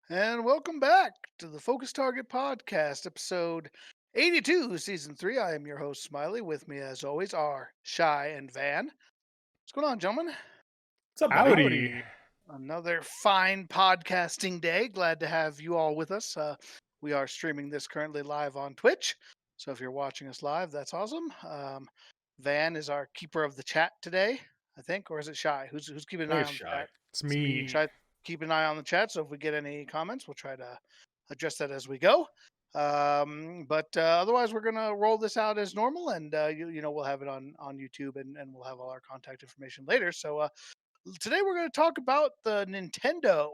And welcome back to the Focus Target Podcast, episode 82, season 3. I am your host, Smiley. With me, as always, are Shy and Van. What's going on, gentlemen? What's up, buddy? Howdy. Another fine podcasting day. Glad to have you all with us. We are streaming this currently live on Twitch. So if you're watching us live, that's awesome. Van is our keeper of the chat today, I think, or is it Shy? Who's keeping an I eye think on it's the Shy. chat? It's me. Try keep an eye on the chat. So if we get any comments, we'll try to address that as we go. But otherwise, we're gonna roll this out as normal, and we'll have it on YouTube, and we'll have all our contact information later. So today we're going to talk about the Nintendo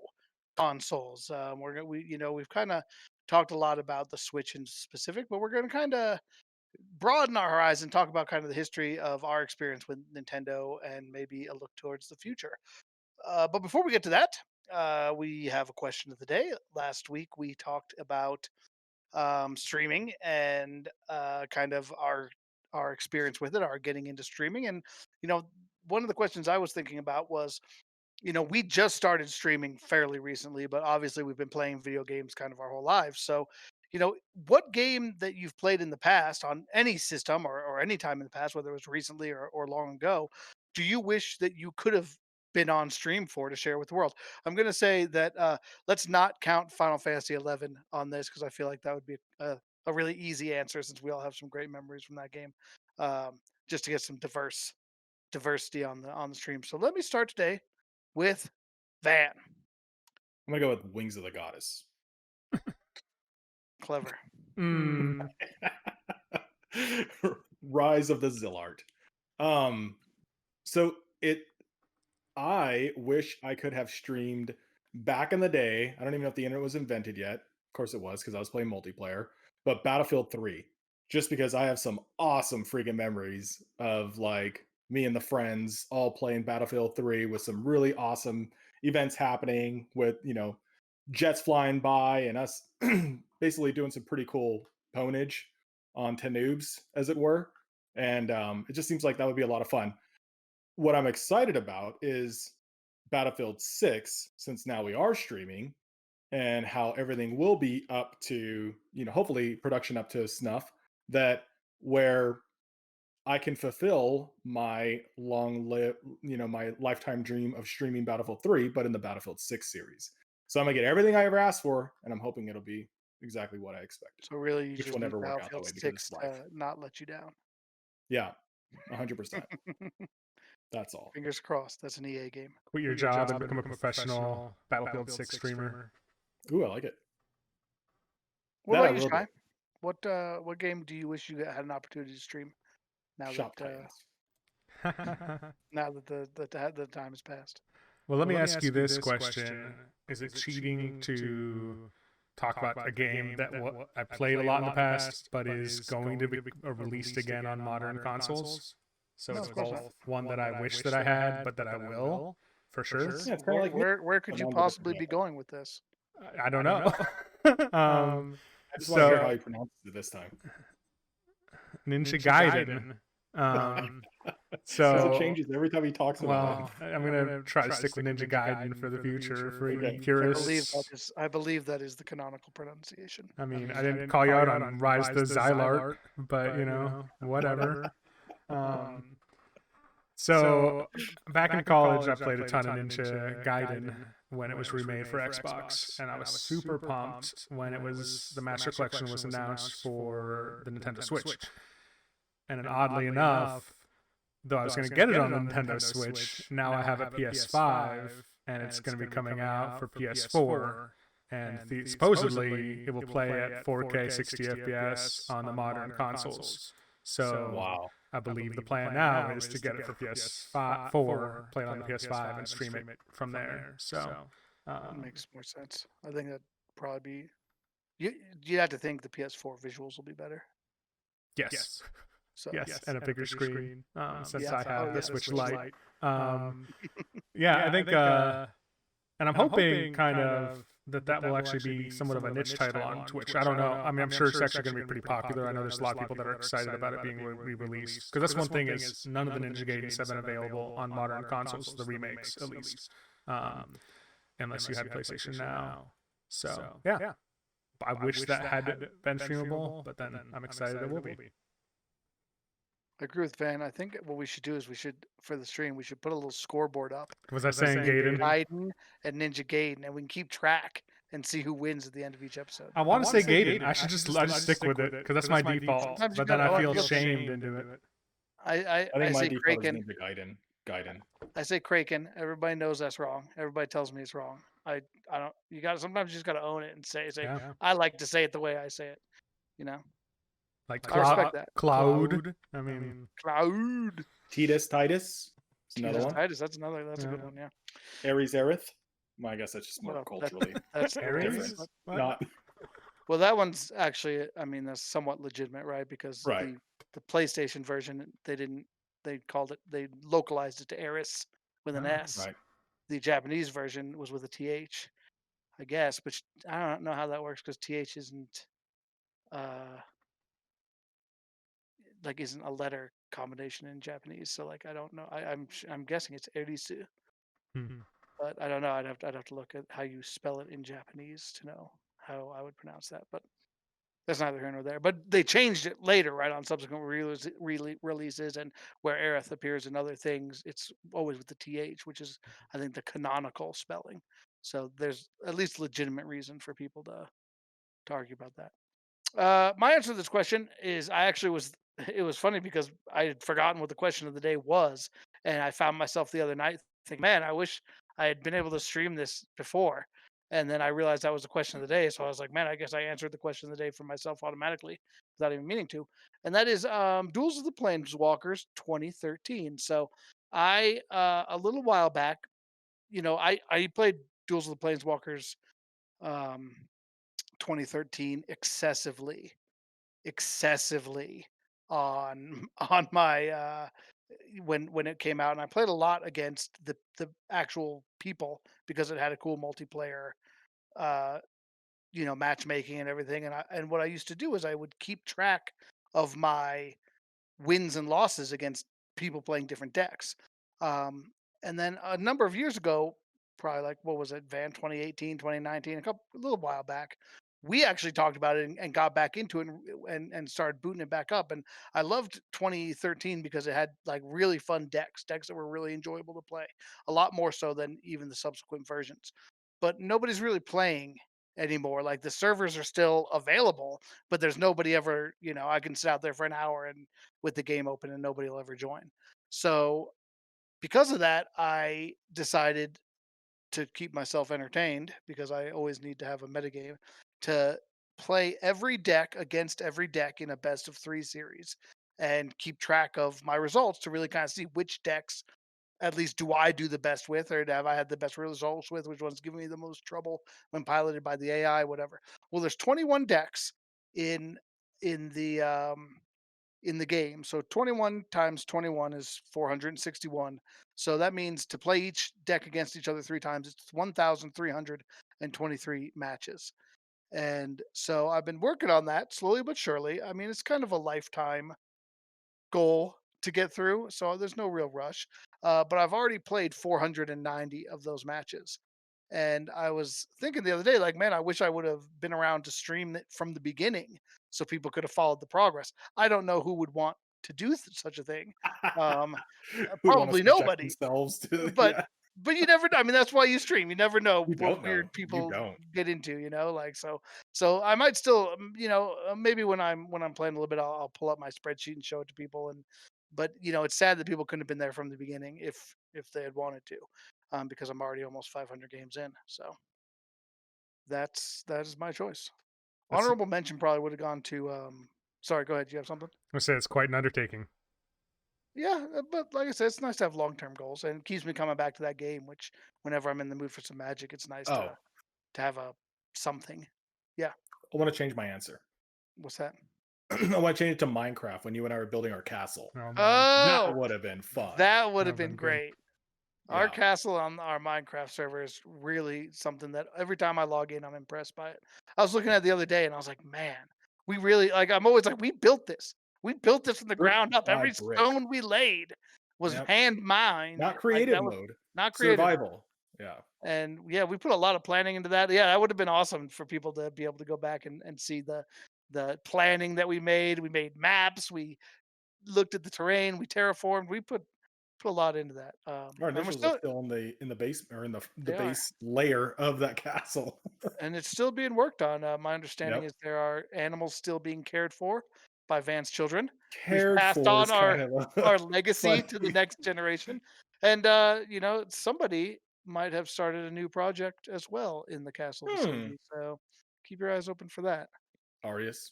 consoles. We've kind of talked a lot about the Switch in specific, but we're going to kind of broaden our horizon, talk about kind of the history of our experience with Nintendo, and maybe a look towards the future. But before we get to that, we have a question of the day. Last week we talked about streaming and kind of our experience with it, our getting into streaming, and you know, one of the questions I was thinking about was, we just started streaming fairly recently, but obviously we've been playing video games kind of our whole lives. So, what game that you've played in the past on any system or any time in the past, whether it was recently or long ago, do you wish that you could have been on stream for to share with the world? I'm going to say that let's not count Final Fantasy 11 on this because I feel like that would be a really easy answer since we all have some great memories from that game. Just to get some diversity on the stream. So let me start today with Van. I'm gonna go with Wings of the Goddess. Clever. Mm. Rise of the Zillart. So I wish I could have streamed back in the day. I don't even know if the internet was invented yet. Of course it was, because I was playing multiplayer. But Battlefield 3, just because I have some awesome freaking memories of like me and the friends all playing Battlefield 3 with some really awesome events happening with, jets flying by and us basically doing some pretty cool ponage on 10 noobs, as it were. And it just seems like that would be a lot of fun. What I'm excited about is Battlefield 6, since now we are streaming, and how everything will be up to, hopefully production up to snuff, that where I can fulfill my my lifetime dream of streaming Battlefield 3, but in the Battlefield 6 series. So I'm gonna get everything I ever asked for, and I'm hoping it'll be exactly what I expected. So really, you Which just will need never work out that Battlefield way because 6 it's life. to not let you down. Yeah, 100%. That's all. Fingers crossed. That's an EA game. Quit your job and become a professional Battlefield 6 streamer. Ooh, I like it. What That I about you, will Sky? do. What game do you wish you had an opportunity to stream now Shop that Titans. now that the time has passed? Well, let me ask you this question. Is it cheating to talk about a game that I played a lot in the past, but is going to be released again on modern consoles? So No, it's of course not. both one that I wish that I had, but that I will, for sure. Yeah, it's kind of like me. Where could you Another possibly be example. going with this? I don't know. I just want to hear how you pronounce it this time. Ninja Gaiden. So So it changes every time he talks about well, I'm gonna try to stick with Ninja Gaiden for the future for Okay. any purists. I believe that is the canonical pronunciation. I mean, I didn't call you out on Rise the Xylart, but whatever. So back in college, I played a ton of Ninja Gaiden when it was remade for Xbox, and I was super pumped when the Master Collection was announced for the Nintendo Switch. And then oddly enough, though I was going to get it on the Nintendo Switch, now I have a PS5, and it's going to be coming out for PS4. And supposedly, it will play at 4K 60 FPS on the modern consoles. So Wow. I believe the plan now is to get it for PS4, play it on the PS5, and stream it from there. So That makes more sense. I think that'd probably be. You have to think the PS4 visuals will be better. yes. So Yes, and a bigger screen since Yeah. I have the Switch Lite. Lite. Yeah, I think, and I'm hoping kind of that will actually be somewhat of a niche title on Twitch. I don't know. I mean, I'm sure it's actually going to be pretty popular. I know there's a lot of people that are excited about it being re-released. Because that's one thing is none of the Ninja Gaidens have been available on modern consoles, the remakes at least, unless you had PlayStation Now. So yeah, I wish that had been streamable, but then I'm excited it will be. I agree with Van. I think what we should do is for the stream, we should put a little scoreboard up. Was that saying Gaiden? Gaiden and Ninja Gaiden, and we can keep track and see who wins at the end of each episode. I want to say Gaiden. I just stick with it because that's my default. Sometimes you But then gotta- I oh, I feel feel shamed into it. I think my say default is Kraken. Ninja Gaiden. I say Kraken. Everybody knows that's wrong. Everybody tells me it's wrong. I don't. You got to sometimes you just got to own it and say. Yeah. I like to say it the way I say it. You know, Like I respect that. Cloud. I mean, Cloud. Titus. Another Jesus one. Titus. That's another. That's a good one. Yeah. Ares Aerith. Well, I guess that's just more Well, culturally. That's Ares? different. What? Not Well, that one's actually. I mean, that's somewhat legitimate, right? Because Right. the PlayStation version, they called it. They localized it to Eris with an S. right. The Japanese version was with a TH, I guess, but I don't know how that works because TH isn't isn't a letter combination in Japanese. So like I don't know. I'm guessing it's Erisu, hmm. but I don't know. I'd have to look at how you spell it in Japanese to know how I would pronounce that. But that's neither here nor there. But they changed it later, right, on subsequent releases, and where Aerith appears in other things, it's always with the TH, which is, I think, the canonical spelling. So there's at least legitimate reason for people to argue about that. My answer to this question is I actually was. It was funny because I had forgotten what the question of the day was, and I found myself the other night thinking, "Man, I wish I had been able to stream this before." And then I realized that was the question of the day, so I was like, "Man, I guess I answered the question of the day for myself automatically without even meaning to." And that is Duels of the Planeswalkers 2013. So I a little while back, I played Duels of the Planeswalkers um, 2013 excessively on on my when it came out, and I played a lot against the actual people because it had a cool multiplayer uh matchmaking and everything. And what I used to do is I would keep track of my wins and losses against people playing different decks. Um, and then a number of years ago, probably like what was it, Van 2018, 2019, a little while back, we actually talked about it and got back into it and started booting it back up. And I loved 2013 because it had like really fun decks that were really enjoyable to play, a lot more so than even the subsequent versions. But nobody's really playing anymore. Like the servers are still available, but there's nobody ever, I can sit out there for an hour and with the game open and nobody will ever join. So because of that, I decided to keep myself entertained because I always need to have a metagame to play every deck against every deck in a best of 3 series and keep track of my results to really kind of see which decks at least do I do the best with, or have I had the best results with, which one's giving me the most trouble when piloted by the AI, whatever. Well, there's 21 decks in in the um in the game. So 21 times 21 is 461. So that means to play each deck against each other 3 times, it's 1,323 matches. And so I've been working on that slowly but surely. I mean, it's kind of a lifetime goal to get through, so there's no real rush. But I've already played 490 of those matches. And I was thinking the other day, like, man, I wish I would have been around to stream it from the beginning so people could have followed the progress. I don't know who would want to do such a thing. Um, Who'd wanna Probably subject nobody. themselves to But yeah. but you never know. I mean, that's why you stream. You never know You what don't know. weird You people don't. get into. Like so. I might still, maybe when I'm playing a little bit, I'll pull up my spreadsheet and show it to people. But it's sad that people couldn't have been there from the beginning if they had wanted to, because I'm already almost 500 games in. So that is my choice. That's- Honorable mention probably would have gone to. Sorry, go ahead. Do you have something? I say it's quite an undertaking. Yeah, but like I said, it's nice to have long-term goals, and it keeps me coming back to that game. Which, whenever I'm in the mood for some magic, it's nice Oh, to have a something. Yeah, I want to change my answer. what's that? I want to change it to Minecraft when you and I were building our castle. Oh, man. That Oh, would have been fun. that would have That'd been been good. great. Our Yeah. castle on our Minecraft server is really something that every time I log in, I'm impressed by it. I was looking at it the other day, and I was like, man, we really like. I'm always like, we built this. We built this from the Brick ground up. by Every brick. stone we laid was Yep. hand mined. Not Like creative that was mode. not creative. Survival. Yeah. And yeah, we put a lot of planning into that. Yeah, that would have been awesome for people to be able to go back and see the planning that we made. We made maps. We looked at the terrain. We terraformed. We put a lot into that. Our And we're initials are still still in the base or in the they are, base layer of that castle. and it's still being worked on. My understanding Yep. is there are animals still being cared for by Van's children. We've Cared passed for on is kind of a our legacy to the funny. next generation, and somebody might have started a new project as well in the castle Hmm. vicinity. So keep your eyes open for that. Arius.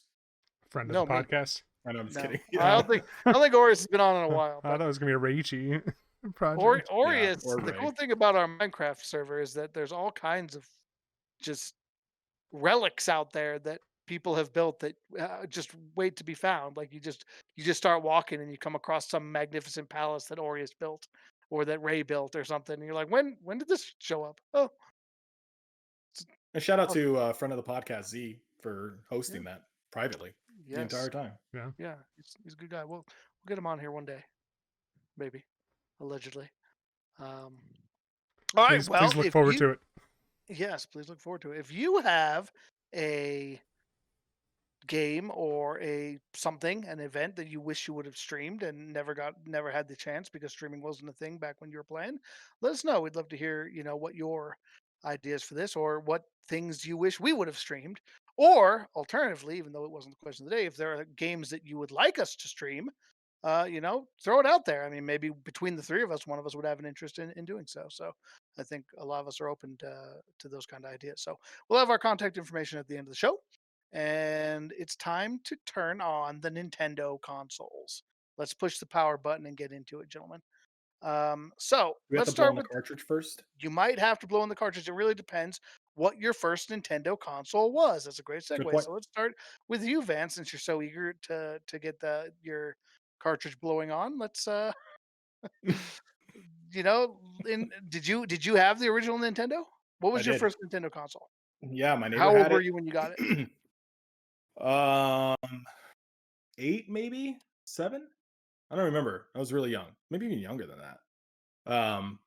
Friend of the No, me. podcast. I know, I'm just No, kidding. I Yeah. don't think I don't think Orius has been on in a I while. thought But it was gonna be a Reichi project. Yeah. Aureus, Or the Ray. cool thing about our Minecraft server is that there's all kinds of just relics out there that people have built that just wait to be found. Like you just start walking and you come across some magnificent palace that Aureus built or that Ray built or something. And you're like, when did this show up? Oh, it's And shout out awesome. to friend of the podcast Z for Yeah. hosting that privately the Yes. entire time. Yeah. Yeah. He's a good guy. We'll get him on here one day, maybe, allegedly. Um, all right. Please Well, look if forward you to it. yes, please look forward to it. If you have a game or a something, an event that you wish you would have streamed and never had the chance because streaming wasn't a thing back when you were playing, let us know. We'd love to hear, what your ideas for this or what things you wish we would have streamed. Or alternatively, even though it wasn't the question of the day, if there are games that you would like us to stream, throw it out there. I mean, maybe between the three of us, one of us would have an interest in doing so. So I think a lot of us are open to those kind of ideas. So we'll have our contact information at the end of the show. And it's time to turn on the Nintendo consoles. Let's push the power button and get into it, gentlemen. So We have let's to blow start on the with cartridge first. you might have to blow in the cartridge. It really depends what your first Nintendo console was. That's a great Good segue. point. So let's start with you, Van, since you're so eager to get your cartridge blowing on. Let's you know, did you have the original Nintendo? What I was your did. first Nintendo console? Yeah, my neighbor How old had were it. you when you got it? um 8, maybe 7. I don't remember. I was really young, maybe even younger than that.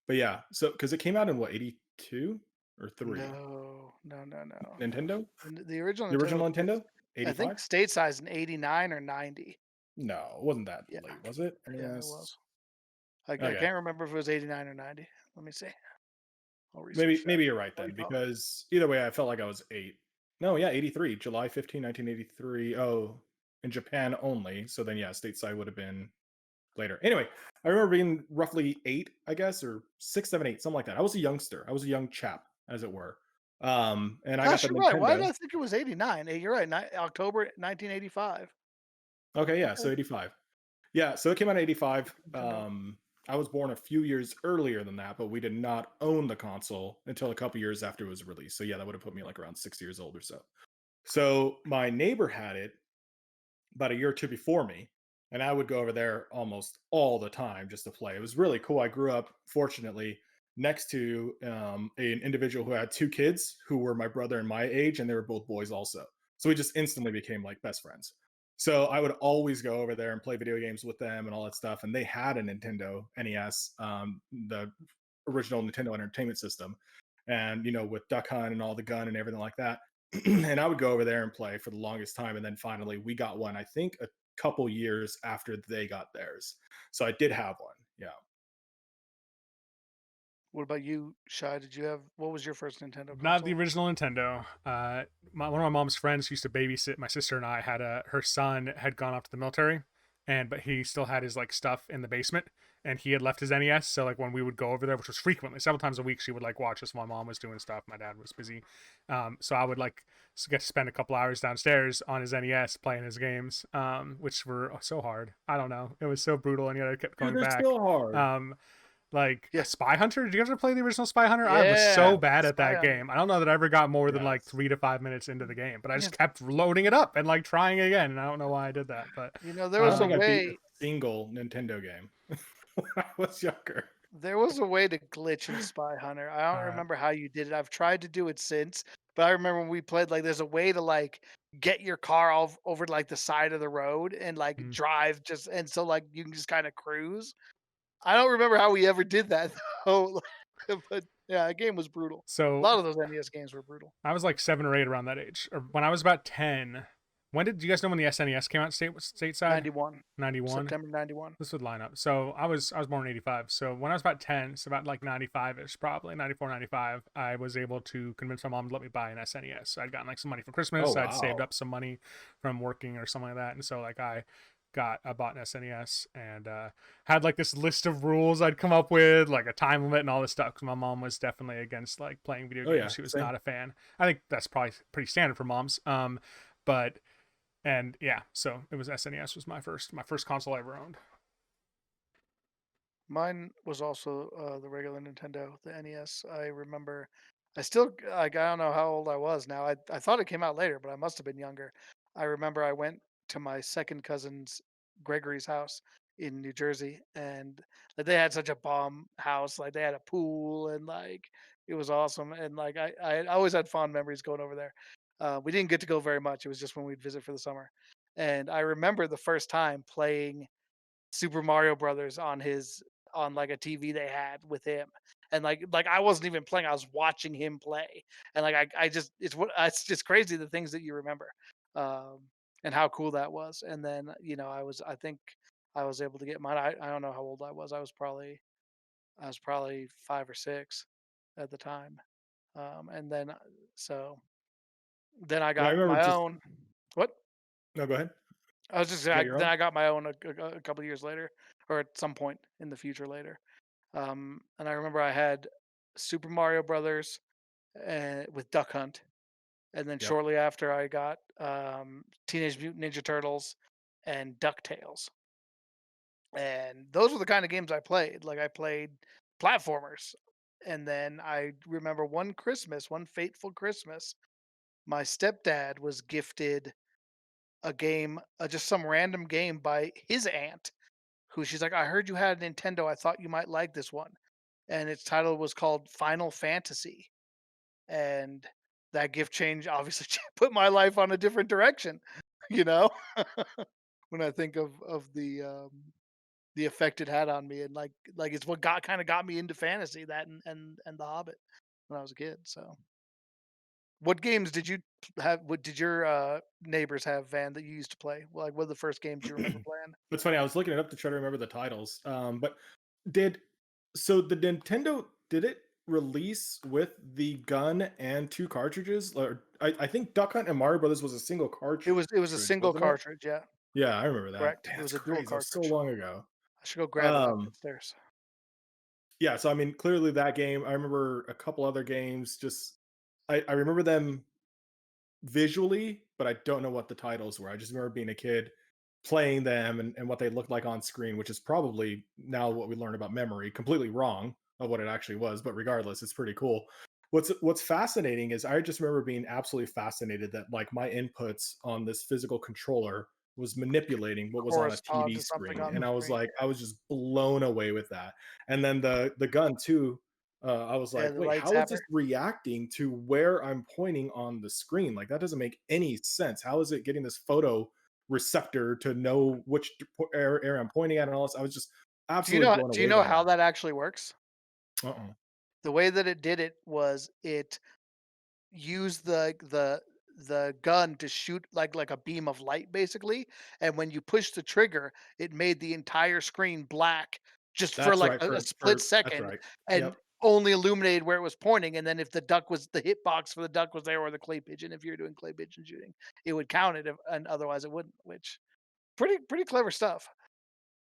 But yeah, so because it came out in what, 82 or 3? No, no, no, no, no. Nintendo, The original the Nintendo original was, Nintendo, I think, 85. state size in '89 or '90. No, it wasn't that Yeah, late, was it? yeah, it Yes. was. I Okay, can't remember if it was '89 or '90. Let me see. I'll maybe research that. maybe you're right While then, you talk. because either way, I felt like I was 8. No, yeah, 83, July 15, 1983. Oh, in Japan only. So then, yeah, stateside would have been later. Anyway, I remember being roughly 8, I guess, or 6, 7, 8, something like that. I was a youngster. I was a young chap, as it were. And I got Gosh, the you're right. Why did Nintendo. I think it was '89? You're right. October 1985. Okay, yeah, Okay, so 85. Yeah, so it came out in 85. Nintendo. I was born a few years earlier than that, but we did not own the console until a couple years after it was released. So yeah, that would have put me like around 6 years old or so. So my neighbor had it about a year or two before me, and I would go over there almost all the time just to play. It was really cool. I grew up, fortunately, next to an individual who had 2 kids who were my brother and my age, and they were both boys also. So we just instantly became like best friends. So I would always go over there and play video games with them and all that stuff. And they had a Nintendo NES, the original Nintendo Entertainment System, and with Duck Hunt and all the gun and everything like that. And I would go over there and play for the longest time. And then finally, we got one, I think a couple years after they got theirs. So I did have one. Yeah. What about you, Shy? What was your first Nintendo Not the console? original Nintendo. One of my mom's friends used to babysit my sister and I. Had her son had gone off to the military, but he still had his like stuff in the basement, and he had left his NES. So like when we would go over there, which was frequently, several times a week, she would like watch us while my mom was doing stuff. My dad was busy, so I would like get to spend a couple hours downstairs on his NES playing his games, which were so hard. I don't know, it was so brutal, and yet I kept Dude, going they're back. still hard. Like Yeah, Spy Hunter. Did you ever play the original Spy Hunter? I was yeah, so bad at Spy that Hunter. game. I don't know that I ever got more than like Yes. 3 to 5 minutes into the game, but I Yeah, just kept loading it up and like trying again. And I don't know why I did that, but there I don't was a think I um, beat a way. single Nintendo game when I was younger. There was a way to glitch in Spy Hunter. I don't uh, remember how you did it. I've tried to do it since, but I remember when we played, like, there's a way to like get your car over like the side of the road and like mm, drive just and so like you can just kind of cruise. I don't remember how we ever did that though. But Yeah, that game was brutal. A So lot of those NES games were brutal. I was like 7 or 8 around that age. Or when I was about 10. When did you guys know when the SNES came out stateside? 91. 91. September 91. This would line up. So I was born in 85. So when I was about 10, so about like 95ish, probably 94, 95, I was able to convince my mom to let me buy an SNES. So I'd gotten like some money for Christmas. Oh I'd saved wow. up some money from working or something like that. And so like I bought an SNES and had like this list of rules I'd come up with, like a time limit and all this stuff. Because my mom was definitely against like playing video Oh yeah. games. She was Same. not a fan. I think that's probably pretty standard for moms. But and yeah, so it was SNES was my first console I ever owned. Mine was also the regular Nintendo, the NES. I remember, I still like I don't know how old I was now. I thought it came out later, but I must have been younger. I remember I went to my second cousin's Gregory's house in New Jersey, and like, they had such a bomb house. Like they had a pool, and like it was awesome. And like I always had fond memories going over there. We didn't get to go very much. It was just when we'd visit for the summer. And I remember the first time playing Super Mario Brothers on like a TV they had with him. And like I wasn't even playing, I was watching him play. And like I just it's just crazy the things that you remember. Um and how cool that was. And then, I think I was able to get mine. I don't know how old I was. I was probably 5 or 6 at the time. And then so then I Well, I got remember my just own. What? no. Go ahead. I was just You got saying, your then own. I got my own a couple of years later, or at some point in the future later. And I remember I had Super Mario Brothers with Duck Hunt, and then Yep. shortly after I got Teenage Mutant Ninja Turtles and DuckTales. And those were the kind of games I played. Like I played platformers. And then I remember one Christmas, one fateful Christmas, my stepdad was gifted a game, just some random game by his aunt, who she's like, I heard you had a Nintendo. I thought you might like this one. And its title was called Final Fantasy. And that gift change obviously put my life on a different direction, you know, when I think of the effect it had on me. And like it's what got me into fantasy, that and The Hobbit when I was a kid. So what games did you have? What did your neighbors have, Van, that you used to play? Like, what are the first games you remember playing? It's funny. I was looking it up to try to remember the titles. But did so the Nintendo did it release with the gun and two cartridges? Or I think Duck Hunt and Mario Brothers was a single It was a cartridge, single wasn't it? cartridge, yeah, Yeah, I remember that. correct. Damn, It was that's a dual crazy. That was so cartridge. long ago. I should go grab it Um, upstairs. yeah, so I mean, clearly that game. I remember a couple other games. Just I remember them visually, but I don't know what the titles were. I just remember being a kid playing them and what they looked like on screen, which is probably now what we learn about memory, completely wrong of what it actually was, but regardless, it's pretty cool. What's fascinating is I just remember being absolutely fascinated that like my inputs on this physical controller was manipulating what was on a Correspond TV to something screen. on And the I was screen. like, I was just blown away with that. And then the gun too, I was Yeah, like, the wait, light how is zapper. this reacting to where I'm pointing on the screen? Like, that doesn't make any sense. How is it getting this photo receptor to know which area I'm pointing at and all this? I was just Do you absolutely know blown do you away know by how that. that actually works? Uh-uh. The way that it did it was it used the gun to shoot like a beam of light basically, and when you push the trigger, it made the entire screen black just for That's like right. a split That's second, right. and Yep. only illuminated where it was pointing. And then if the hitbox for the duck was there, or the clay pigeon, if you're doing clay pigeon shooting, it would count it, and otherwise it wouldn't. Which pretty clever stuff.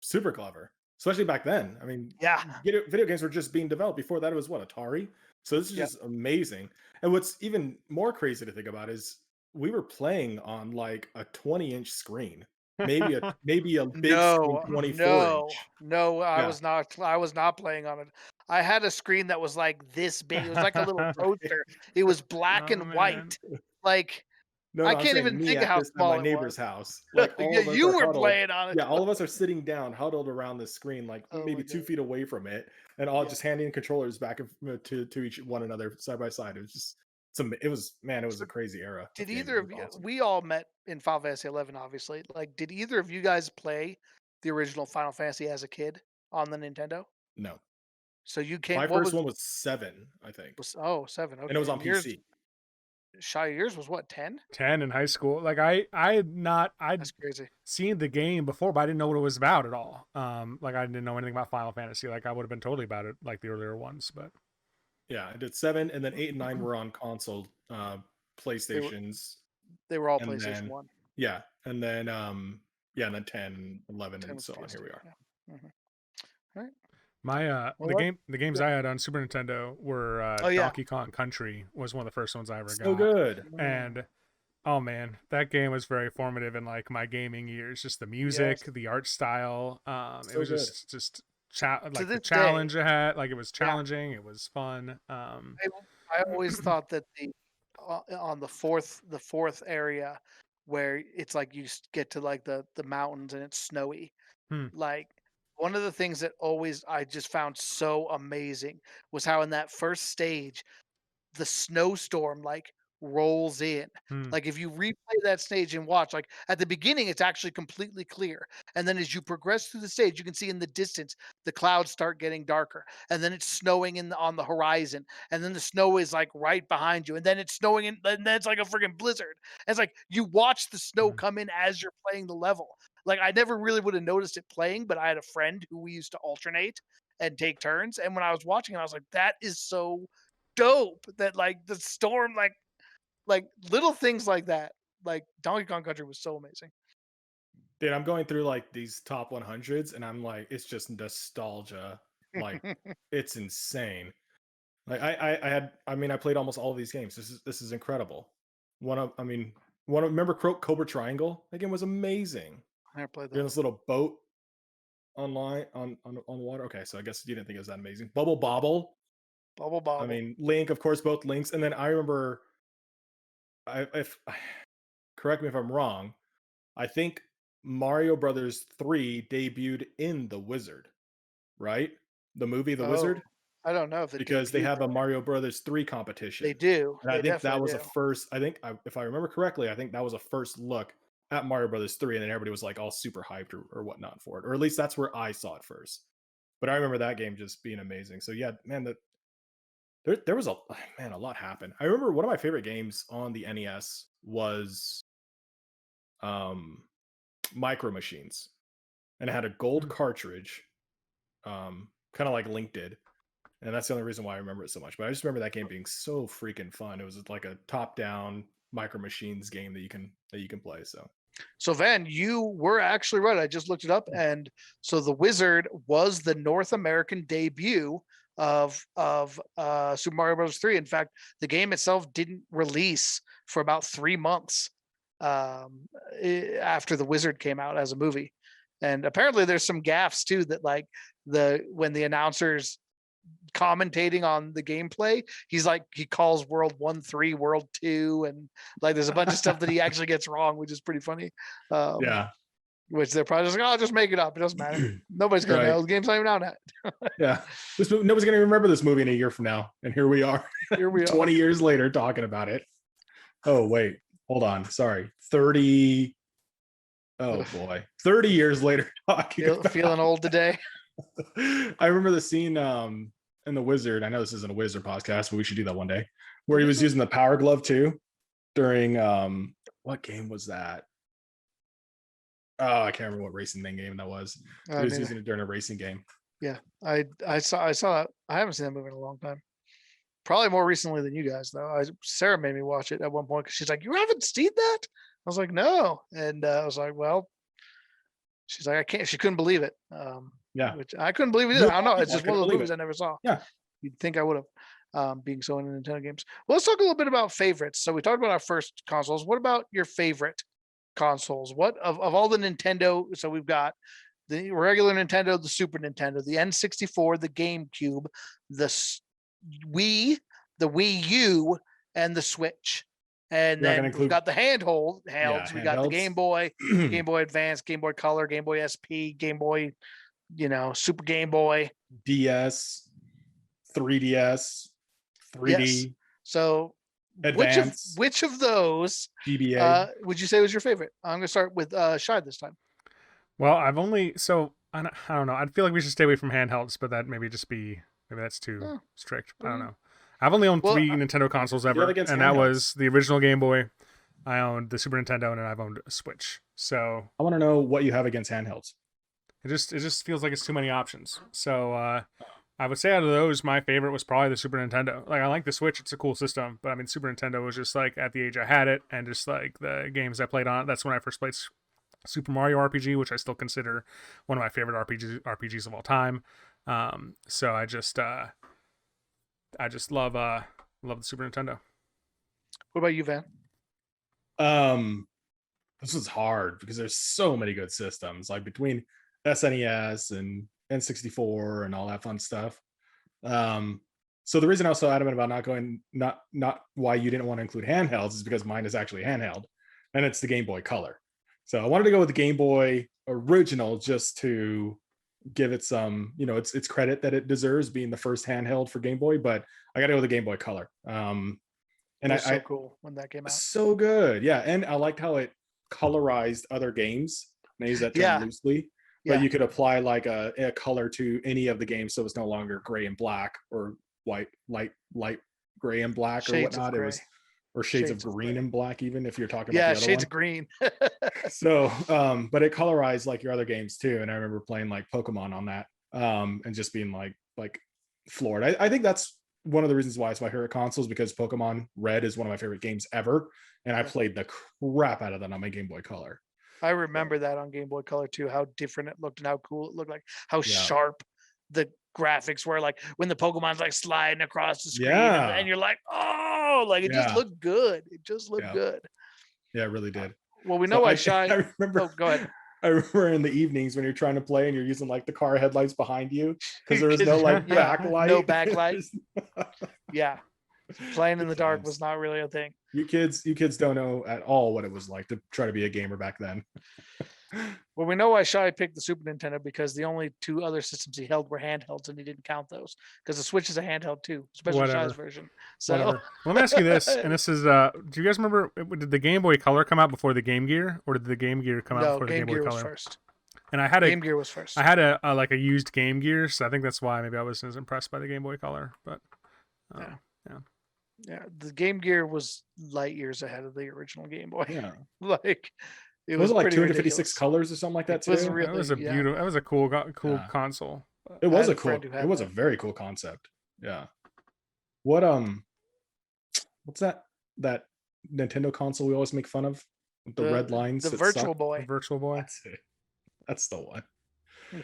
Super clever, especially back then. I mean, Yeah. video games were just being developed. Before that, it was what, Atari? So this is Yep. just amazing. And what's even more crazy to think about is we were playing on like a 20-inch screen, maybe a big screen No, 24 no, inch. no, Yeah. I was not playing on it. I had a screen that was like this big. It was like a little Right. toaster. It was black Oh and man. white. Like, No, I no, I'm can't saying even me think of at how this at my small it was. neighbor's house. Like all Yeah, of us you are were huddled. playing on it. Yeah, all of us are sitting down, huddled around the screen, like Oh my maybe two god. feet away from it, and all Yeah. just handing controllers back to each one another side by side. It was just it was, man, it was So a crazy era of did gaming. either It of was you awesome. we all met in Final Fantasy 11, obviously. Like, did either of you guys play the original Final Fantasy as a kid on the Nintendo? No. So you came. My What first was? one was 7, I think, Was 7. and it Okay, was on and yours. PC. Shy yours was what, 10? 10 in high school. Like I'd That's crazy. seen the game before, but I didn't know what it was about at all. Like I didn't know anything about Final Fantasy. Like I would have been totally about it, like the earlier ones. But Yeah, I did 7, and then 8 and 9 were on console, They were PlayStations, they were all and PlayStation then 1. yeah, and then yeah, and then 10, 11, 10 and was so on. Here PS2. we are. Yeah. Mm-hmm. All right. my Well, the games yeah. I had on Super Nintendo were Oh yeah. Donkey Kong Country was one of the first ones I ever So got. good. And oh man, that game was very formative in like my gaming years. Just the music, Yes. the art style. It So was good. just To like the this challenge day, it had. Like it was yeah. challenging. It was fun. I always thought that the on the fourth area where it's like you get to like the mountains and it's snowy. Hmm. Like one of the things that always I just found so amazing was how in that first stage the snowstorm like rolls in. Hmm. Like if you replay that stage and watch, like at the beginning, it's actually completely clear. And then as you progress through the stage, you can see in the distance the clouds start getting darker. And then it's snowing on the horizon. And then the snow is like right behind you. And then it's snowing and then it's like a freaking blizzard. And it's like you watch the snow Hmm. come in as you're playing the level. Like I never really would have noticed it playing, but I had a friend who we used to alternate and take turns. And when I was watching it, I was like, that is so dope that like the storm like little things like that, like Donkey Kong Country was so amazing. Dude, I'm going through like these top 100s, and I'm like, it's just nostalgia. Like, it's insane. Like I mean, I played almost all of these games. This is incredible. Remember Cobra Triangle? That game was amazing. I never played You're in that. this little boat online on water. Okay, so I guess you didn't think it was that amazing. Bubble Bobble. Bubble I Bobble. mean, Link, of course, both Links, and then I remember, if correct me if I'm wrong, I think Mario Brothers 3 debuted in The Wizard, right? The movie The Oh, Wizard, I don't know if it because they debuted have a there. Mario Brothers 3 They competition. do. And I They think that definitely was a do. first, if I remember correctly, I think that was a first look at Mario Brothers 3, and then everybody was like all super hyped or whatnot for it. Or at least that's where I saw it first. But I remember that game just being amazing. So yeah, man, there was a lot happened. I remember one of my favorite games on the NES was Micro Machines, and it had a gold cartridge, kind of like Link did, and that's the only reason why I remember it so much. But I just remember that game being so freaking fun. It was like a top-down Micro Machines game that you can play. So Van, you were actually right. I just looked it up, and so the Wizard was the North American debut of Super Mario Bros. 3. In fact, the game itself didn't release for about 3 months after the Wizard came out as a movie. And apparently, there's some gaffes too that like when the announcers commentating on the gameplay, he's like he calls World 1 3 World 2, and like there's a bunch of stuff that he actually gets wrong, which is pretty funny. Yeah, Which they're probably just like, oh, just make it up. It doesn't matter. Nobody's gonna right. know. The game's not even out yet. Yeah, nobody's gonna remember this movie in a year from now, and here we are, Here we are. 20 years later, talking about it. Oh wait, hold on. Sorry, 30. Oh boy, 30 years later, Feeling old today. I remember the scene in The Wizard. I know this isn't a Wizard podcast, but we should do that one day, where he was using the Power Glove too during what game was that? Oh, I can't remember what racing game that was. He was using it during a racing game. Yeah, I saw that. I haven't seen that movie in a long time. Probably more recently than you guys, though. Sarah made me watch it at one point because she's like, "You haven't seen that?" I was like, "No," and I was like, "Well," she's like, "I can't." She couldn't believe it. Yeah, Which I couldn't believe it either. I don't know. It's just one of those movies it. I never saw. Yeah, You'd think I would have, being so into Nintendo games. Well, let's talk a little bit about favorites. So we talked about our first consoles. What about your favorite consoles? What of all the Nintendo? So we've got the regular Nintendo, the Super Nintendo, the N64, the GameCube, the Wii, the Wii U, and the Switch. And then we've got the handhelds. We got the Game Boy, Game Boy Advance, Game Boy Color, Game Boy SP, Game Boy, Super Game Boy, DS, 3DS, 3D. Yes. So Advance, which of those GBA would you say was your favorite? I'm gonna start with Shy this time. Well, I don't know. I'd feel like we should stay away from handhelds, but that maybe just be Maybe that's too Huh. strict. I don't know. I've only owned 3 Well, Nintendo consoles you have ever, against and that handhelds? was the original Game Boy. I owned the Super Nintendo, and then I've owned a Switch. So I want to know what you have against handhelds. it just feels like it's too many options. So I would say out of those, my favorite was probably the Super Nintendo. Like I like the Switch; it's a cool system, but I mean, Super Nintendo was just like at the age I had it, and just like the games I played on it. That's when I first played Super Mario RPG, which I still consider one of my favorite RPGs of all time. So I just love the Super Nintendo. what about you, Van? This is hard because there's so many good systems, like between SNES and N64 and all that fun stuff. So the reason I was so adamant about not why you didn't want to include handhelds is because mine is actually handheld, and it's the Game Boy Color. So I wanted to go with the Game Boy original just to give it some, it's credit that it deserves being the first handheld for Game Boy, but I got to go with the Game Boy Color. And It was so I cool when that came out. so good, yeah, and I liked how it colorized other games. And I use that term Yeah. loosely, but you could apply like a color to any of the games, so it's no longer gray and black or white, light gray and black Shades or of whatnot. It gray. was or shades of Shades of green gray. and black, even if you're talking about Yeah, the other shades one. of green. So, but it colorized like your other games too. And I remember playing like Pokemon on that, and just being like floored. I think that's one of the reasons why it's my favorite console, is because Pokemon Red is one of my favorite games ever, and I played the crap out of that on my Game Boy Color. I remember that on Game Boy Color too, how different it looked and how cool it looked, like how Yeah. sharp the graphics were, like when the Pokemon's like sliding across the screen Yeah. and you're like, oh, like it just Yeah. looked good. It just looked Yeah. good. Yeah, it really did. Well, we So know I Shy. remember. Oh, go ahead. I remember in the evenings when you're trying to play and you're using like the car headlights behind you because there was 'Cause, no like yeah, backlight. no backlight. Yeah. Playing in the Good dark times. was not really a thing. You kids don't know at all what it was like to try to be a gamer back then. Well, we know why Shy picked the Super Nintendo, because the only 2 other systems he held were handhelds, and he didn't count those because the Switch is a handheld too, especially Whatever. Shy's version. So Whatever. Well, let me ask you this, and this is, do you guys remember, did the Game Boy Color come out before the Game Gear, or did the Game Gear come out no, before the Game Game Boy Gear was Color? first. And I had Game Gear was first. I had a like a used Game Gear, so I think that's why maybe I wasn't as impressed by the Game Boy Color. But yeah, the Game Gear was light years ahead of the original Game Boy. Yeah. Like it was was it like pretty 256 ridiculous. colors or something like that It was too? really, that was a beautiful, that was a cool Yeah. console. It was had a a cool. friend who had It was a that. very cool concept. Yeah. What what's that Nintendo console we always make fun of with the red lines? The that Virtual suck? Boy. The Virtual Boy. That's it. That's the one. You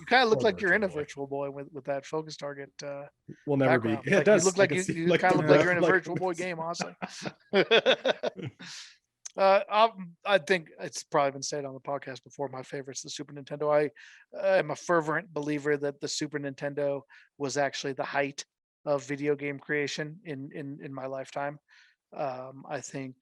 kind of look poor like you're in a Virtual Boy. Virtual Boy with that focus target We'll never be. background. Yeah, Like, it does. You look I like can you, see, you like, kind the of look like red, you're in a like, Virtual Boy with- game, honestly. I think it's probably been said on the podcast before. My favorite's the Super Nintendo. I am a fervent believer that the Super Nintendo was actually the height of video game creation in my lifetime. I think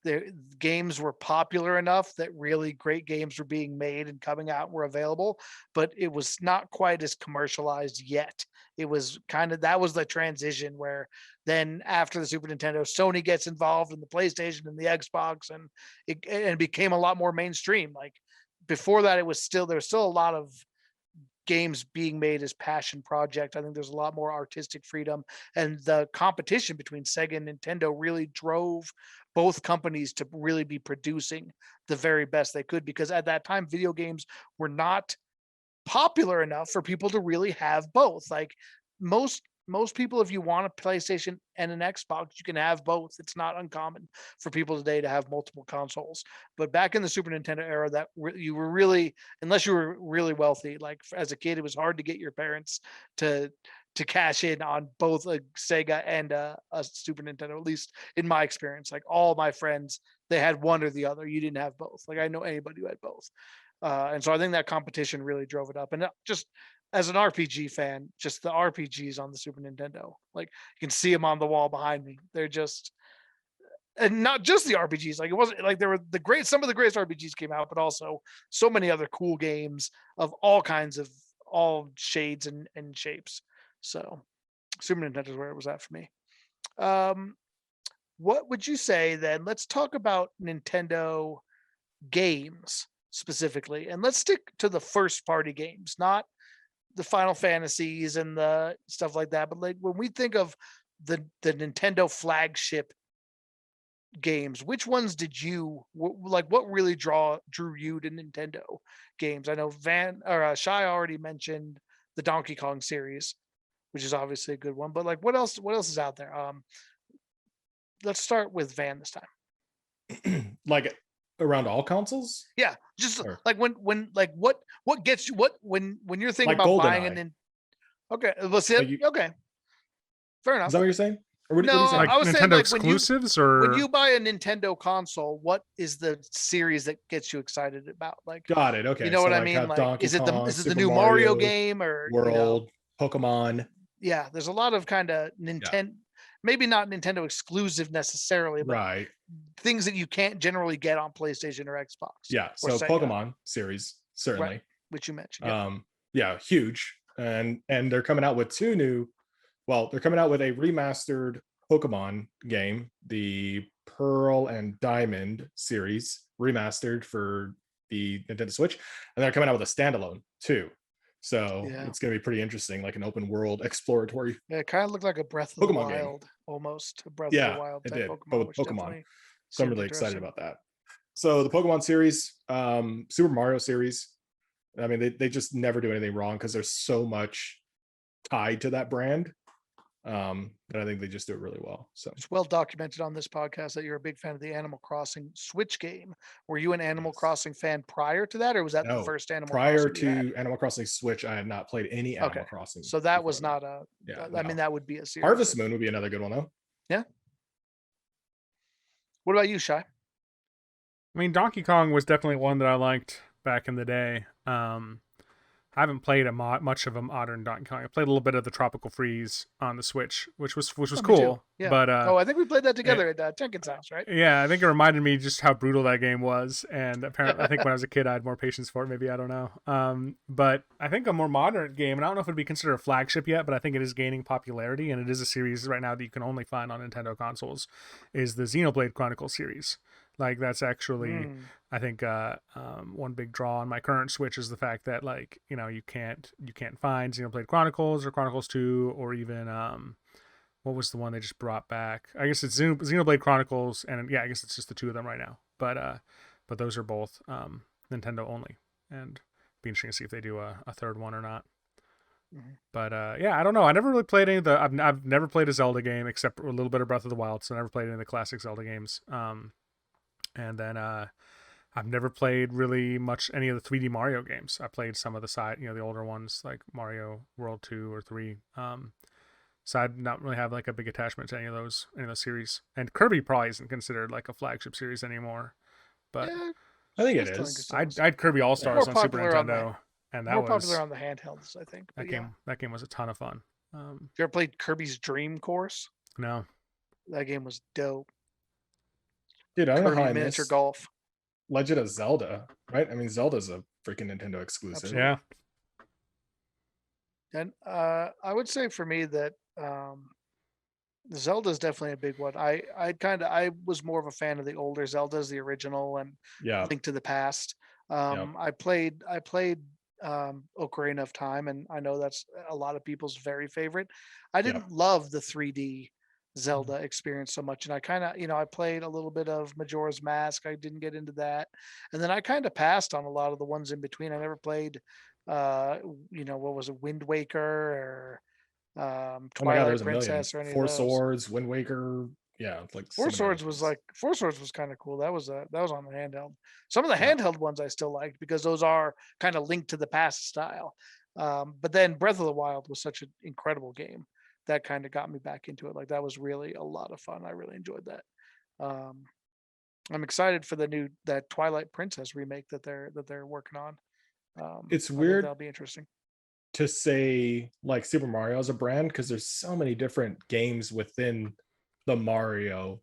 the games were popular enough that really great games were being made and coming out and were available, but it was not quite as commercialized yet. It was that was the transition where then after the Super Nintendo, Sony gets involved in the PlayStation and the Xbox, and it became a lot more mainstream. Like before that, there was still a lot of games being made as passion project. I think there's a lot more artistic freedom, and the competition between Sega and Nintendo really drove both companies to really be producing the very best they could, because at that time video games were not popular enough for people to really have both. Like most people, if you want a PlayStation and an Xbox, you can have both. It's not uncommon for people today to have multiple consoles. But back in the Super Nintendo era, that you were really, unless you were really wealthy, like as a kid, it was hard to get your parents to cash in on both a Sega and a Super Nintendo. At least in my experience, like all my friends, they had one or the other. You didn't have both. Like I know anybody who had both. And so I think that competition really drove it up. And just as an RPG fan, just the RPGs on the Super Nintendo, like you can see them on the wall behind me. They're just, and not just the RPGs. Like it wasn't like there were some of the greatest RPGs came out, but also so many other cool games of all kinds of all shades and shapes. So Super Nintendo is where it was at for me. What would you say then? Let's talk about Nintendo games specifically, and let's stick to the first party games, not the Final Fantasies and the stuff like that. But like when we think of the Nintendo flagship games, which ones did you like? What really drew you to Nintendo games? I know Shy already mentioned the Donkey Kong series, which is obviously a good one. But like, what else? What else is out there? Let's start with Van this time. Like around all consoles? Yeah, just Or like when like what gets you when you're thinking like about buying GoldenEye. an. Okay, let's see. Like you, Okay, fair is enough. that what you're saying? Or what are No, you saying? Like I was saying Nintendo like exclusives, or when you buy a Nintendo console, what is the series that gets you excited about? Like, Got it. you Okay. know So what I like mean? have Like, Donkey Kong, is it the Super new Mario Mario game or World, Pokemon. yeah, there's a lot of kind of Yeah. Nintendo, maybe not Nintendo exclusive necessarily, but Right. things that you can't generally get on PlayStation or Xbox. Yeah. Or So Sega, Pokemon series, certainly. right, which you mentioned. Yep. Yeah, huge. And they're coming out with they're coming out with a remastered Pokemon game, the Pearl and Diamond series, remastered for the Nintendo Switch, and they're coming out with a standalone too. So Yeah. it's going to be pretty interesting, like an open world exploratory Yeah, it kind of looked like a Breath of the Pokemon game. Wild, almost a Breath of Yeah, the Wild it type did, but Pokemon, with which Pokemon. definitely So I'm seemed really excited interesting. about that. So the Pokemon series, Super Mario series, I mean, they just never do anything wrong because there's so much tied to that brand. That I think they just do it really well. So It's well documented on this podcast that you're a big fan of the Animal Crossing Switch game. Were you an Animal yes. Crossing fan prior to that, or was that the No, first Animal prior Crossing you had? to Animal Crossing Switch, I had not played any Animal Okay, Crossing. so that before was not a. Yeah, I no. mean, that would be a series. Harvest Moon would be another good one though. Yeah. What about you, Shy? I mean, Donkey Kong was definitely one that I liked back in the day. I haven't played much of a modern Donkey Kong. I played a little bit of the Tropical Freeze on the Switch, which was Oh, me too. cool. Yeah. But I think we played that together at Jenkins' house, right? yeah, I think it reminded me just how brutal that game was. And apparently, I think when I was a kid, I had more patience for it. Maybe, I don't know. But I think a more modern game, and I don't know if it'd be considered a flagship yet, but I think it is gaining popularity, and it is a series right now that you can only find on Nintendo consoles, is the Xenoblade Chronicles series. Like, that's actually, I think, one big draw on my current Switch is the fact that, like, you know, you can't find Xenoblade Chronicles or Chronicles 2 or even what was the one they just brought back? I guess it's Xenoblade Chronicles, and yeah, I guess it's just the two of them right now. But those are both Nintendo only, and be interesting to see if they do a third one or not. Mm-hmm. But yeah, I don't know. I never really played any of the. I've never played a Zelda game except a little bit of Breath of the Wild, so I never played any of the classic Zelda games. And then I've never played really much any of the 3D Mario games. I played some of the the older ones like Mario World 2 or 3. So I'd not really have like a big attachment to any of those series. And Kirby probably isn't considered like a flagship series anymore. But yeah, I think it is. I'd Kirby All Stars on Super Nintendo, and that more was popular on the handhelds, I think. That game was a ton of fun. You ever played Kirby's Dream Course? No. That game was dope. Dude, I don't know how I miniature missed golf. Legend of Zelda, right? I mean, Zelda's a freaking Nintendo exclusive. Absolutely. Yeah. And I would say for me that Zelda is definitely a big one. I was more of a fan of the older Zeldas, the original and Link to the Past. I played Ocarina of Time, and I know that's a lot of people's very favorite. I didn't love the 3D Zelda experience so much, and I kind of, I played a little bit of Majora's Mask. I didn't get into that, and then I kind of passed on a lot of the ones in between. I never played what was it, Wind Waker or Twilight Princess or any Four of those. Swords, Wind Waker. Yeah, like Four Swords was kind of cool. That was on the handheld. Some of the handheld ones I still liked because those are kind of Link to the Past style. But then Breath of the Wild was such an incredible game that kind of got me back into it. Like, that was really a lot of fun. I really enjoyed that. I'm excited for that Twilight Princess remake that they're working on. It's weird. That'll be interesting to say like Super Mario as a brand because there's so many different games within the Mario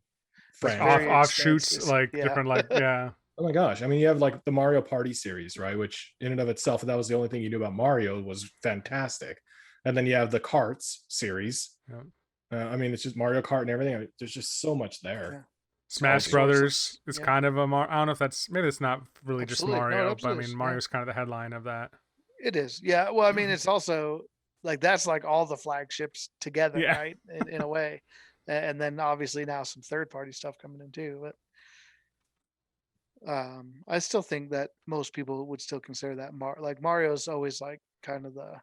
franchise. Offshoots, like different, like Oh my gosh. I mean, you have like the Mario Party series, right? Which in and of itself, if that was the only thing you knew about Mario, was fantastic. And then you have the Karts series. I mean, it's just Mario Kart and everything. I mean, there's just so much there. Smash Brothers is kind of I don't know if maybe it's not really just Mario, but I mean, Mario's kind of the headline of that. It is. Yeah. Well, I mean, it's also like that's like all the flagships together, Yeah. right? In a way. And then obviously now some third party stuff coming in too. But I still think that most people would still consider that like Mario's always like kind of the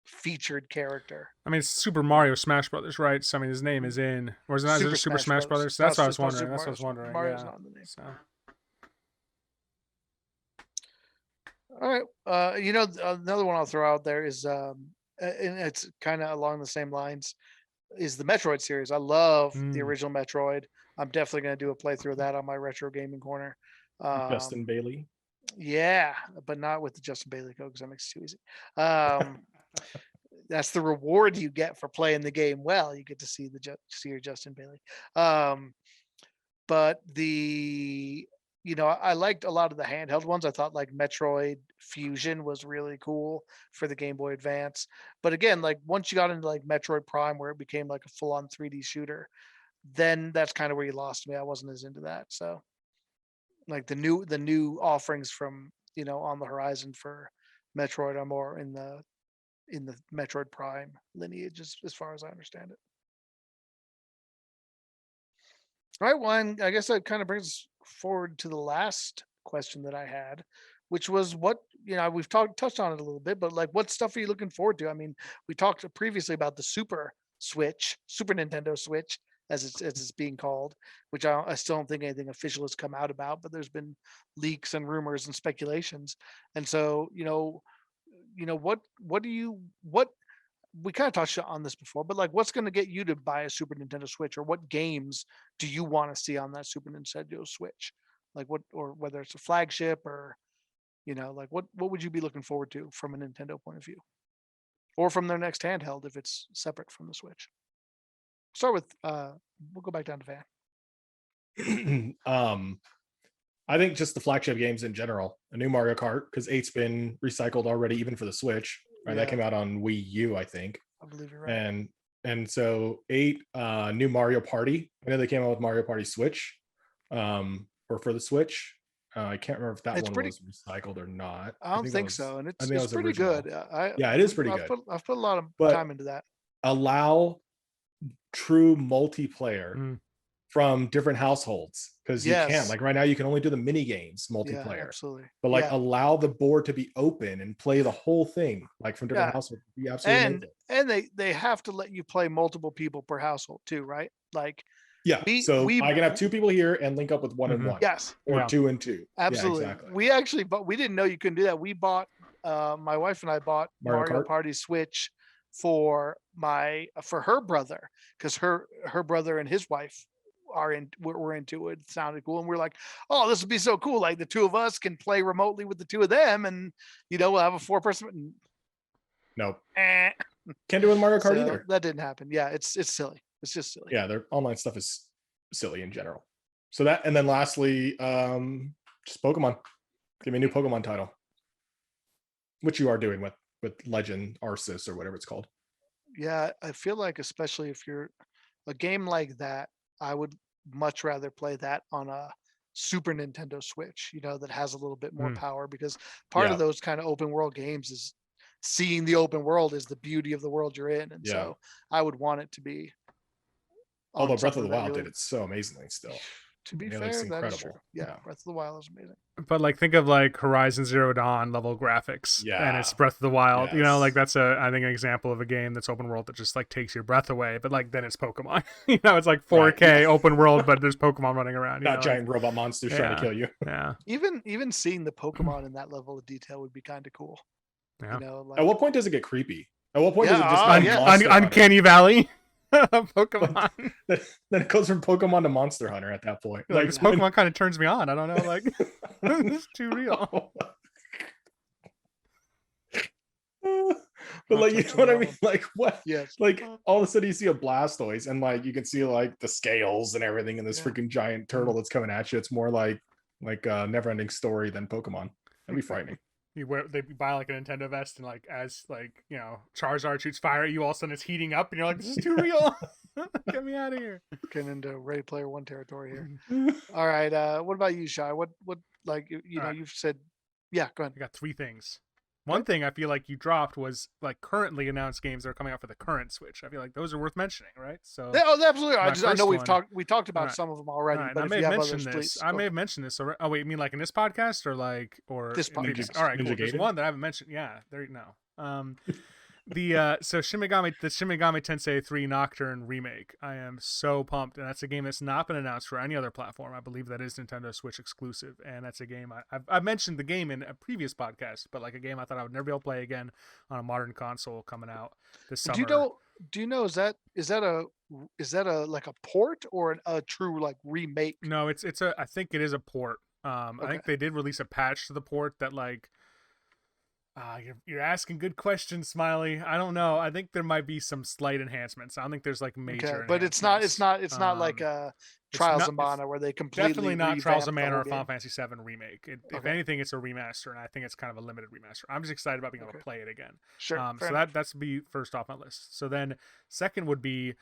featured character. I mean, it's Super Mario Smash Brothers, right? So I mean, his name is in, or is it not? Is it Super Smash Brothers? That's what I was wondering. That's what I was wondering. Mario's Yeah. not in the name. So. All right. Another one I'll throw out there is, and it's kind of along the same lines, is the Metroid series. I love the original Metroid. I'm definitely going to do a playthrough of that on my retro gaming corner. Justin Bailey. Yeah, but not with the Justin Bailey code because that makes it too easy. That's the reward you get for playing the game well. You get to see see your Justin Bailey. But I liked a lot of the handheld ones. I thought like Metroid Fusion was really cool for the Game Boy Advance. But again, like once you got into like Metroid Prime, where it became like a full-on 3D shooter, then that's kind of where you lost me. I wasn't as into that. So like the new offerings from on the horizon for Metroid are more in the Metroid Prime lineage, as far as I understand it. All right, well, and I guess that kind of brings us forward to the last question that I had, which was what we've touched on it a little bit, but like what stuff are you looking forward to? I mean, we talked previously about the Super Nintendo Switch, as it's being called, which I still don't think anything official has come out about, but there's been leaks and rumors and speculations. And so, what we kind of touched on this before, but like what's going to get you to buy a Super Nintendo Switch, or what games do you want to see on that Super Nintendo Switch? Like or whether it's a flagship or, like what would you be looking forward to from a Nintendo point of view, or from their next handheld if it's separate from the Switch? Start with we'll go back down to Van. I think just the flagship games in general. A new Mario Kart, because 8's been recycled already, even for the Switch. Right, that came out on Wii U, I think. I believe you're right. And so 8, new Mario Party. I know they came out with Mario Party Switch, or for the Switch. I can't remember if that one was recycled or not. I don't think so, and it's pretty original. good. It is pretty good. I've put a lot of time into that. Allow true multiplayer from different households, because you can't, like right now you can only do the mini games multiplayer. Yeah, absolutely. But like allow the board to be open and play the whole thing like from different households. Be absolutely and they have to let you play multiple people per household too, right? Like I can have 2 people here and link up with 1 and 1. Yes. Or 2 and 2. Absolutely. Yeah, exactly. We actually, but we didn't know you couldn't do that. We bought my wife and I bought Mario Party Switch for her brother, because her brother and his wife we're into it. It sounded cool, and we're like, oh, this would be so cool, like the 2 of us can play remotely with the 2 of them, and we'll have a 4-person. Nope. Can't do it with Mario Kart either. That didn't happen. Yeah, it's silly. It's just silly. Yeah, their online stuff is silly in general. So that, and then lastly, just Pokemon. Give me a new Pokemon title, which you are doing with Legend Arceus or whatever it's called. Yeah, I feel like especially if you're a game like that, I would much rather play that on a Super Nintendo Switch, that has a little bit more power, because part of those kind of open world games is seeing the open world is the beauty of the world you're in. And so I would want it to be. Although Breath of the Wild did it so amazingly still. To be fair, that is true. Yeah, Breath of the Wild is amazing. But like, think of like Horizon Zero Dawn level graphics, and it's Breath of the Wild. Yes. Like that's I think an example of a game that's open world that just like takes your breath away. But like then it's Pokemon. It's like 4K open world, but there's Pokemon running around. Not giant robot monsters trying to kill you. Yeah. Even seeing the Pokemon in that level of detail would be kind of cool. Yeah. At what point does it get creepy? At what point does it just Uncanny Valley? Pokemon. Then it goes from Pokemon to Monster Hunter at that point. Like this Pokemon kind of turns me on. I don't know, like it's too real. But like, you know what I mean? Like what? Yes. Like all of a sudden you see a Blastoise and like you can see like the scales and everything in this freaking giant turtle that's coming at you. It's more like a never-ending story than Pokemon. That'd be frightening. They buy like a Nintendo vest, and like as like Charizard shoots fire at you, all of a sudden it's heating up, and you're like, "This is too real! Get me out of here!" Getting into Ready Player One territory here. All right, what about you, Shai? What like you've said? Yeah, go ahead. I got 3 things. One thing I feel like you dropped was like currently announced games that are coming out for the current Switch. I feel like those are worth mentioning, right? So Yeah, oh, absolutely. I know one, we talked about right, some of them already, right. but And if you have others, please. I may have mentioned this. Oh wait, you mean like in this podcast or This in previous? podcast. All right, Ninja cool. There's Gaiden? one that I haven't mentioned. Yeah, there you know. So Shin Megami Tensei 3 Nocturne remake. I am so pumped, and that's a game that's not been announced for any other platform. I believe that is Nintendo Switch exclusive, and that's a game I've mentioned the game in a previous podcast, but like a game I thought I would never be able to play again on a modern console coming out this summer. Do you know is that a like a port or a true like remake? No, I think it is a port. I Okay. think they did release a patch to the port that like. You're asking good questions, Smiley. I don't know. I think there might be some slight enhancements. I don't think there's like major. But it's not like a Trials of Mana where they completely definitely not Trials of revamped the Mana whole or Final game. Fantasy VII remake. If Okay. anything, it's a remaster, and I think it's kind of a limited remaster. I'm just excited about being able to play it again. Sure. So that's be first off my list. So then second would be,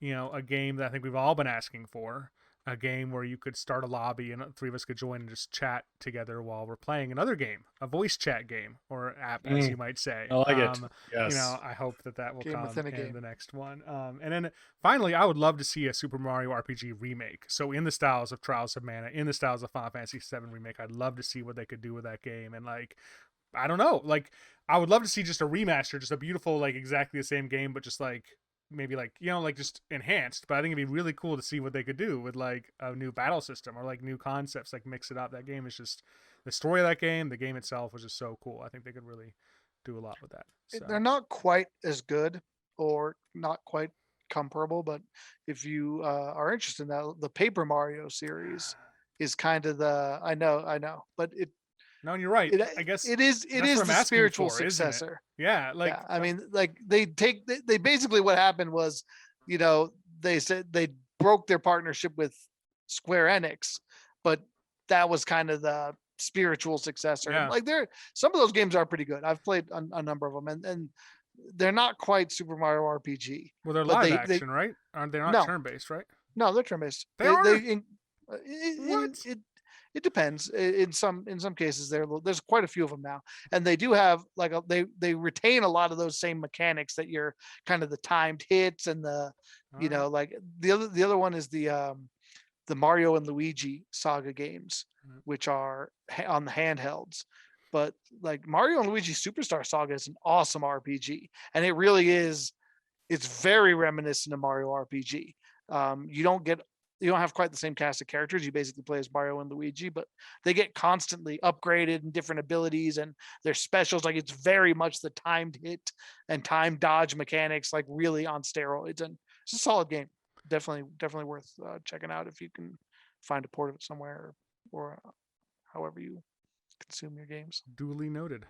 a game that I think we've all been asking for. A game where you could start a lobby and three of us could join and just chat together while we're playing another game, a voice chat game or app, as you might say. I like it. Yes. I hope that will Game come within a in game. the next one. And then finally, I would love to see a Super Mario RPG remake. So in the styles of Trials of Mana, in the styles of Final Fantasy VII remake, I'd love to see what they could do with that game. And like, I don't know, like I would love to see just a remaster, just a beautiful, like exactly the same game, but just like maybe like like just enhanced. But I think it'd be really cool to see what they could do with like a new battle system or like new concepts, like mix it up. That game is just the story of that game, the game itself was just so cool. I think they could really do a lot with that. So. They're not quite as good or not quite comparable, but if you are interested in that, the Paper Mario series is kind of I know, but no, you're right. I guess it is the spiritual successor. Yeah, like I mean, like they basically what happened was, they said they broke their partnership with Square Enix, but that was kind of the spiritual successor. Yeah. Like some of those games are pretty good. I've played a number of them, and they're not quite Super Mario RPG. Well, they're live action, right? Aren't they not turn-based, right? No, they're turn-based. It depends. In some cases, there's quite a few of them now, and they do have like they retain a lot of those same mechanics that you're kind of the timed hits and the like the other one is the Mario and Luigi saga games, which are on the handhelds. But like Mario and Luigi Superstar Saga is an awesome RPG, and it really is. It's very reminiscent of Mario RPG. You don't have quite the same cast of characters. You basically play as Mario and Luigi, but they get constantly upgraded and different abilities and their specials. Like it's very much the timed hit and time dodge mechanics, like really on steroids. And it's a solid game. Definitely worth checking out if you can find a port of it somewhere or however you consume your games. Duly noted.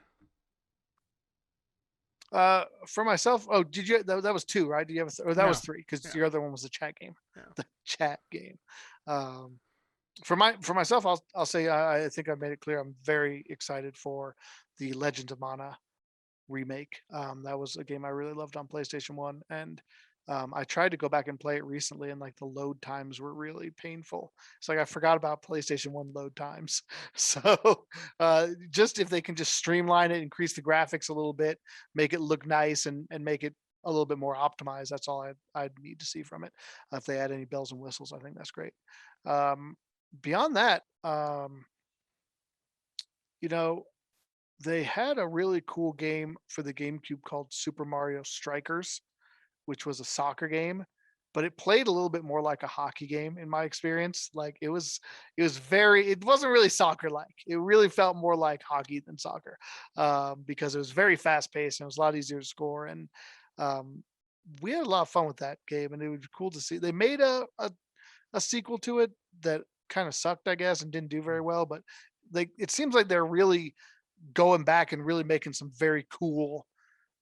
For myself, did you? That was two, right? Did you have? That was three because your other one was the chat game. Yeah. The chat game. For myself, I'll say I think I made it clear. I'm very excited for the Legend of Mana remake. That was a game I really loved on PlayStation 1, and I tried to go back and play it recently, and like the load times were really painful. It's like I forgot about PlayStation 1 load times. So just if they can just streamline it, increase the graphics a little bit, make it look nice, and make it a little bit more optimized, that's all I'd need to see from it. If they add any bells and whistles, I think that's great. Beyond that, they had a really cool game for the GameCube called Super Mario Strikers, which was a soccer game, but it played a little bit more like a hockey game in my experience. Like it wasn't really soccer like. It really felt more like hockey than soccer, because it was very fast paced and it was a lot easier to score. And we had a lot of fun with that game, and it was cool to see. They made a sequel to it that kind of sucked, I guess, and didn't do very well, but it seems like they're really going back and really making some very cool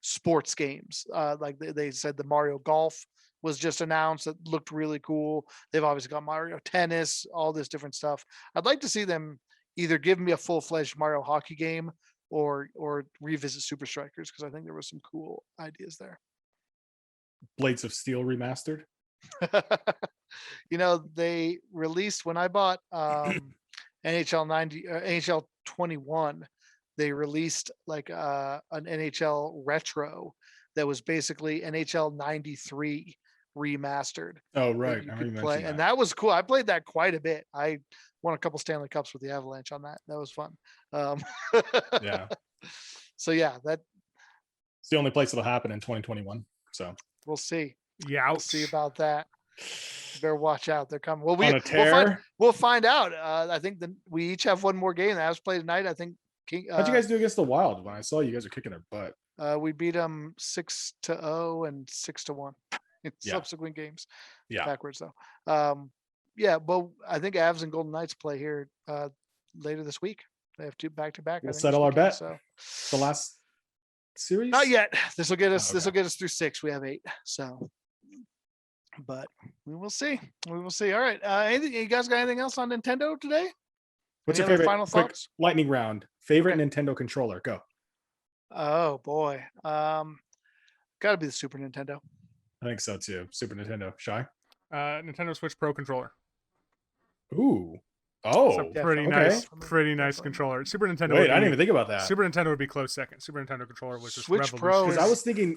sports games. Like they said the Mario Golf was just announced. That looked really cool. They've obviously got Mario Tennis, all this different stuff. I'd like to see them either give me a full-fledged Mario Hockey game or revisit Super Strikers, because I think there was some cool ideas there. Blades of Steel remastered. They released when I bought NHL 21. they released like an NHL retro that was basically NHL 93 remastered. Oh, That right. you I could remember you play, mentioned and that. that was cool. I played that quite a bit. I won a couple Stanley Cups with the Avalanche on that. That was fun. Um, Yeah. so yeah, that It's the only place it'll happen in 2021. So we'll see. Yeah. We'll see about that. Better watch out. They're coming. Well, on a tear. we'll find out. I think we each have one more game. The Avs play tonight. I think How'd you guys do against the Wild? When I saw you guys are kicking their butt. we beat them 6-0 and 6-1 in subsequent games. Yeah. Backwards though. Yeah, well, I think Avs and Golden Knights play here later this week. They have two back-to-back. We'll settle our bet. So The last series? not yet. This will get us. Oh, This will okay. get us through 6. We have 8. So, but we will see. We will see. All right. Anything? You guys got anything else on Nintendo today? What's Any your other favorite final quick thoughts? lightning round? Favorite Okay. Nintendo controller? Go. Oh boy. Got to be the Super Nintendo. I think so too. Super Nintendo. Shy? Nintendo Switch Pro controller. Ooh. It's Oh. a pretty okay. nice, Definitely. controller. Super Nintendo. Wait, would I didn't be- even think about that. Super Nintendo would be close second. Super Nintendo controller was just Switch Pro revolutionary. Because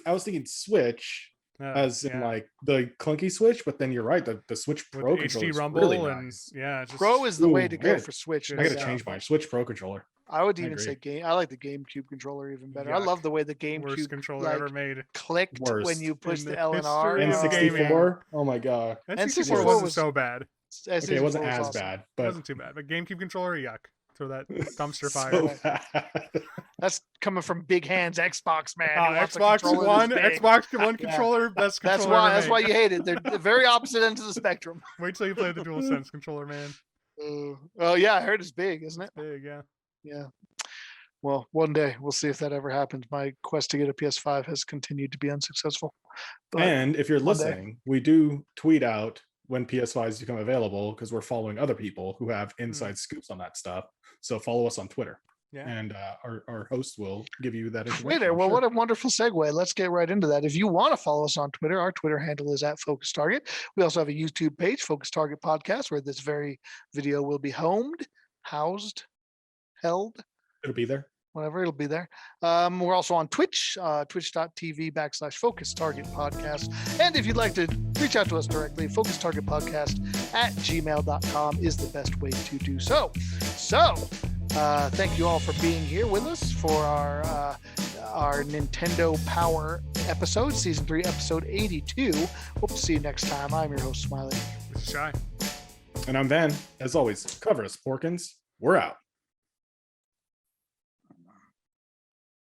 I was thinking Switch as in like the clunky Switch, but then you're right, the Switch with Pro HD controller is Rumble really and nice. yeah, just, Pro is the way Ooh, to go good. for Switch. I I no gotta doubt. change my Switch Pro controller. I would I even say I like the GameCube controller even better. I Yuck. love the way the worst GameCube controller like, ever made. clicked when Worst. you push In the the LNR. history of gaming. N64. Oh my god. N64 N64 wasn't was- so bad. Okay, it wasn't as awesome. bad, It but wasn't too bad. But GameCube controller, yuck. Throw that dumpster fire. so bad. That's coming from big hands Xbox man. who wants a Xbox controller One, this big. Xbox One Yeah. controller, best That's controller why. ever That's made. why you hate it. They're the very opposite ends of the spectrum. Wait till you play the DualSense controller, man. Oh yeah, I heard it's big, isn't it? Big, yeah. Yeah. Well, one day we'll see if that ever happens. My quest to get a PS5 has continued to be unsuccessful. But And if you're one day. listening, we do tweet out when PS5s become available because we're following other people who have inside scoops on that stuff. So follow us on Twitter, Yeah. and our host will give you that information. Twitter. I'm Well, sure. what a wonderful segue. Let's get right into that. If you want to follow us on Twitter, our Twitter handle is @Focus Target. We also have a YouTube page, Focus Target Podcast, where this very video will be housed, held, It'll be there. whatever, it'll be there. We're also on Twitch, twitch.tv/Focus Target Podcast. And if you'd like to reach out to us directly, Focus Target Podcast @gmail.com is the best way to do so. So, thank you all for being here with us for our Nintendo Power episode, Season 3, Episode 82. Hope to see you next time. I'm your host, Smiley. This is Shy. And I'm Van. As always, cover us, Porkins. We're out.